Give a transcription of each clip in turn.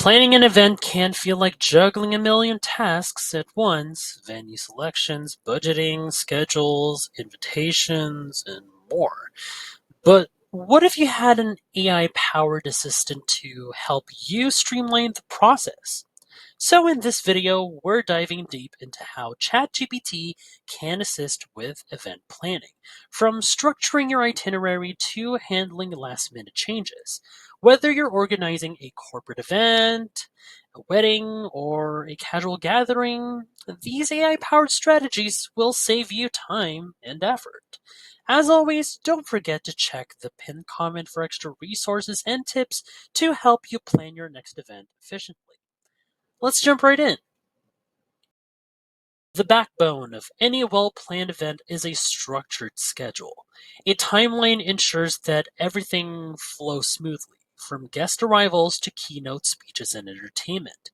Planning an event can feel like juggling a million tasks at once: venue selections, budgeting, schedules, invitations, and more. But what if you had an AI powered assistant to help you streamline the process? So in this video, we're diving deep into how ChatGPT can assist with event planning, from structuring your itinerary to handling last-minute changes. Whether you're organizing a corporate event, a wedding, or a casual gathering, these AI-powered strategies will save you time and effort. As always, don't forget to check the pinned comment for extra resources and tips to help you plan your next event efficiently. Let's jump right in. The backbone of any well-planned event is a structured schedule. A timeline ensures that everything flows smoothly, from guest arrivals to keynote speeches and entertainment.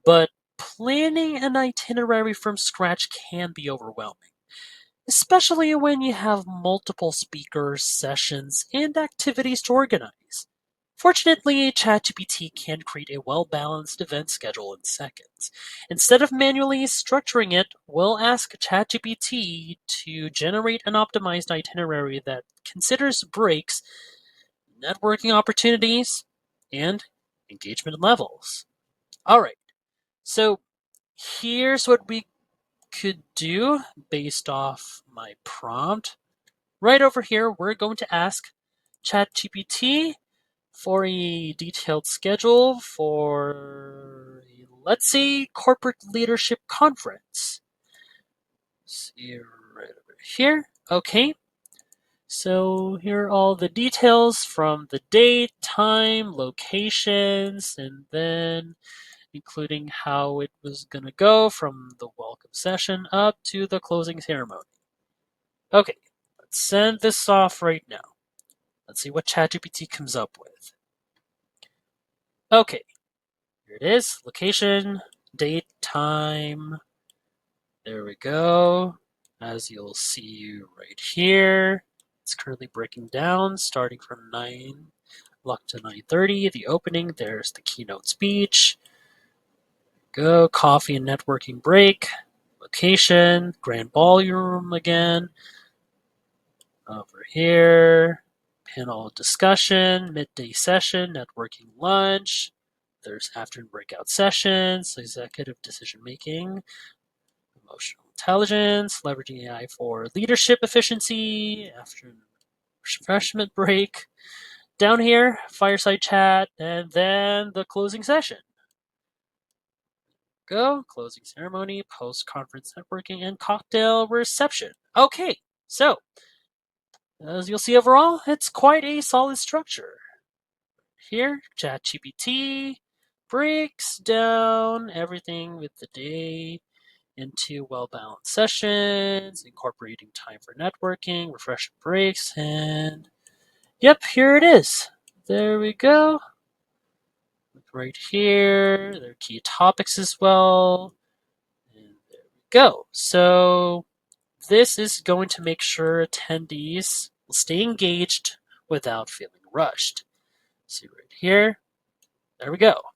But planning an itinerary from scratch can be overwhelming, especially when you have multiple speakers, sessions, and activities to organize. Fortunately, ChatGPT can create a well-balanced event schedule in seconds. Instead of manually structuring it, we'll ask ChatGPT to generate an optimized itinerary that considers breaks, networking opportunities, and engagement levels. All right, so here's what we could do based off my prompt. Right over here, we're going to ask ChatGPT for a detailed schedule for, let's say, corporate leadership conference. See right over here. Okay. So here are all the details from the date, time, locations, and then including how it was going to go from the welcome session up to the closing ceremony. Okay, let's send this off right now. Let's see what ChatGPT comes up with. Okay, here it is. Location, date, time. There we go. As you'll see right here, it's currently breaking down, starting from 9 o'clock to 9:30. The opening, there's the keynote speech. Go, coffee and networking break. Location, grand ballroom again. Over here, panel discussion, midday session, networking lunch. There's afternoon breakout sessions, executive decision making, emotional intelligence, leveraging AI for leadership efficiency, afternoon refreshment break. Down here, fireside chat, and then the closing session. Go, closing ceremony, post-conference networking, and cocktail reception. Okay, so as you'll see overall, it's quite a solid structure. Here, ChatGPT breaks down everything with the day into well-balanced sessions, incorporating time for networking, refreshment breaks, and yep, here it is. There we go. Right here, there are key topics as well. And there we go. So this is going to make sure attendees will stay engaged without feeling rushed. See right here. There we go.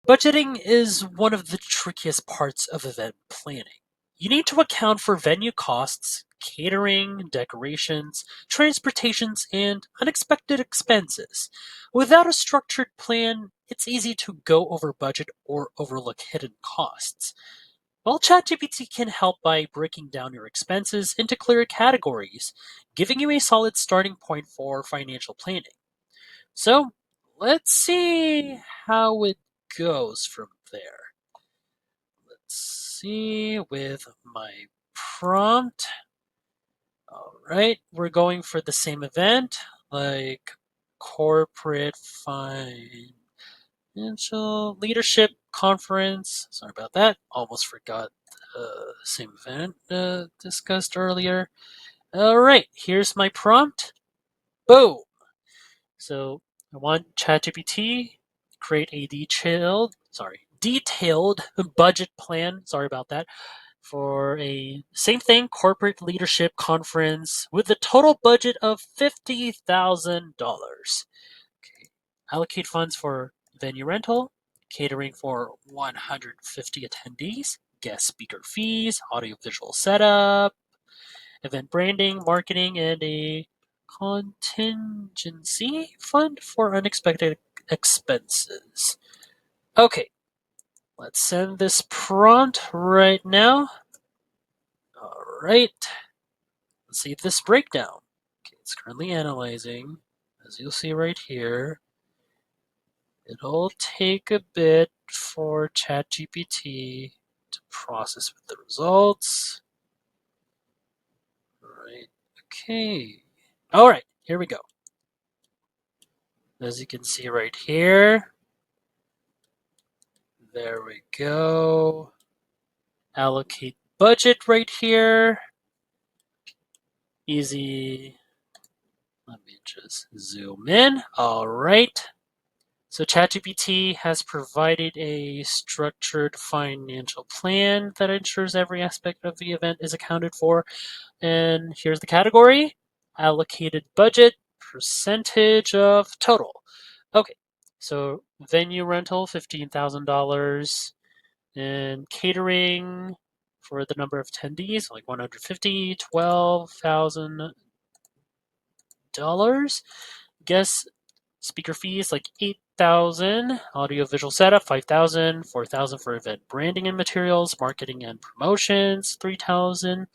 Budgeting is one of the trickiest parts of event planning. You need to account for venue costs, catering, decorations, transportations, and unexpected expenses. Without a structured plan, it's easy to go over budget or overlook hidden costs. Well, ChatGPT can help by breaking down your expenses into clear categories, giving you a solid starting point for financial planning. So, let's see how it goes from there. Let's see with my prompt. All right, we're going for the same event, like corporate financial leadership conference. Sorry about that. Almost forgot the same event discussed earlier. All right, here's my prompt. Boom. So I want ChatGPT create a detailed budget plan. Sorry about that. For a same thing, corporate leadership conference with a total budget of $50,000. Okay. Allocate funds for venue rental, catering for 150 attendees, guest speaker fees, audiovisual setup, event branding, marketing, and a contingency fund for unexpected expenses. Okay, let's send this prompt right now. All right, let's see this breakdown. Okay, it's currently analyzing. As you'll see right here, it'll take a bit for ChatGPT to process with the results. All right, okay. All right, here we go. As you can see right here, there we go. Allocate budget right here. Easy. Let me just zoom in. All right. So ChatGPT has provided a structured financial plan that ensures every aspect of the event is accounted for. And here's the category: allocated budget, percentage of total. Okay, so venue rental, $15,000, and catering for the number of attendees, like 150, $12,000. Guest speaker fees, like 8,000. Audio-visual setup, 5,000. 4,000 for event branding and materials, marketing and promotions, 3,000.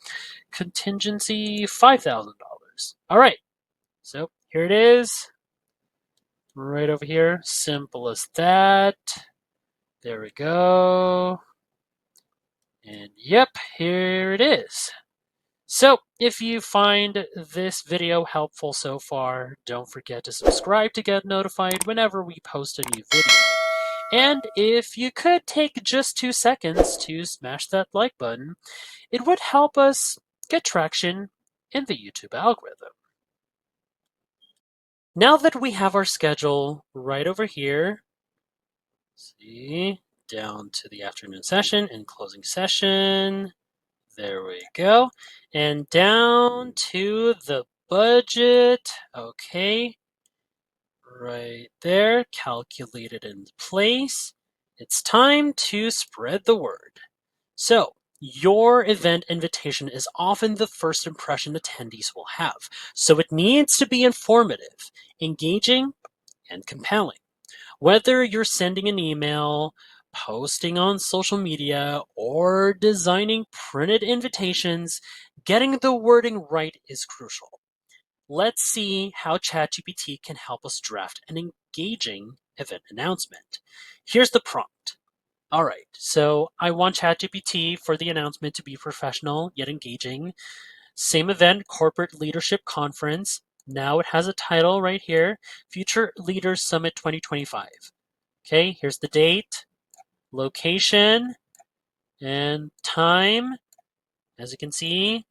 Contingency, $5,000. All right, so here it is, right over here. Simple as that. There we go. And yep, here it is. So, if you find this video helpful so far, don't forget to subscribe to get notified whenever we post a new video. And if you could take just 2 seconds to smash that like button, it would help us get traction in the YouTube algorithm. Now that we have our schedule right over here, see, down to the afternoon session and closing session. There we go. And down to the budget. Okay. Right there. Calculated in place. It's time to spread the word. So, your event invitation is often the first impression attendees will have. So it needs to be informative, engaging, and compelling. Whether you're sending an email, posting on social media, or designing printed invitations, getting the wording right is crucial. Let's see how ChatGPT can help us draft an engaging event announcement. Here's the prompt. All right, so I want ChatGPT for the announcement to be professional yet engaging. Same event, Corporate Leadership Conference. Now it has a title right here, Future Leaders Summit 2025. Okay, here's the date, location, and time. As you can see,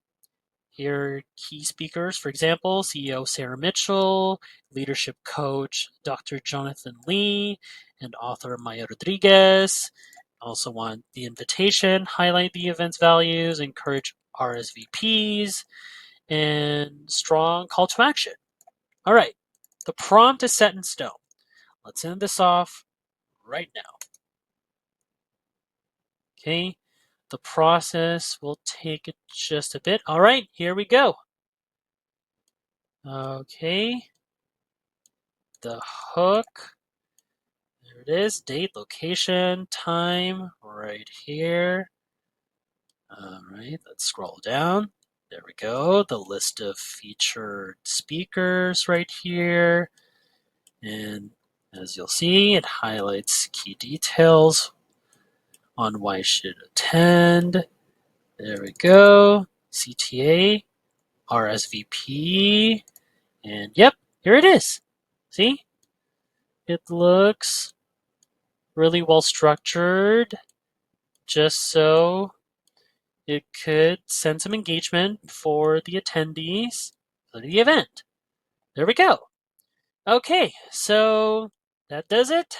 here are key speakers, for example, CEO Sarah Mitchell, leadership coach Dr. Jonathan Lee, and author Maya Rodriguez. Also want the invitation, highlight the event's values, encourage RSVPs, and strong call to action. All right, the prompt is set in stone. Let's end this off right now. Okay, the process will take just a bit. All right, here we go. Okay, the hook. There it is, date, location, time, right here. All right, let's scroll down. There we go, the list of featured speakers right here. And as you'll see, it highlights key details on why you should attend. There we go, CTA, RSVP, and yep, here it is. See? It looks really well structured, just so it could send some engagement for the attendees for the event. There we go. Okay, so that does it.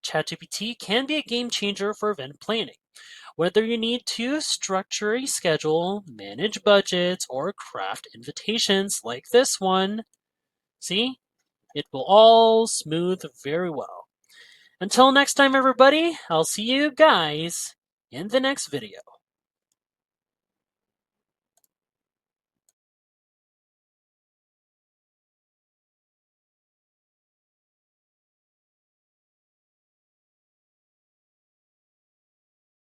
ChatGPT can be a game changer for event planning. Whether you need to structure a schedule, manage budgets, or craft invitations like this one, see, it will all smooth very well. Until next time, everybody, I'll see you guys in the next video.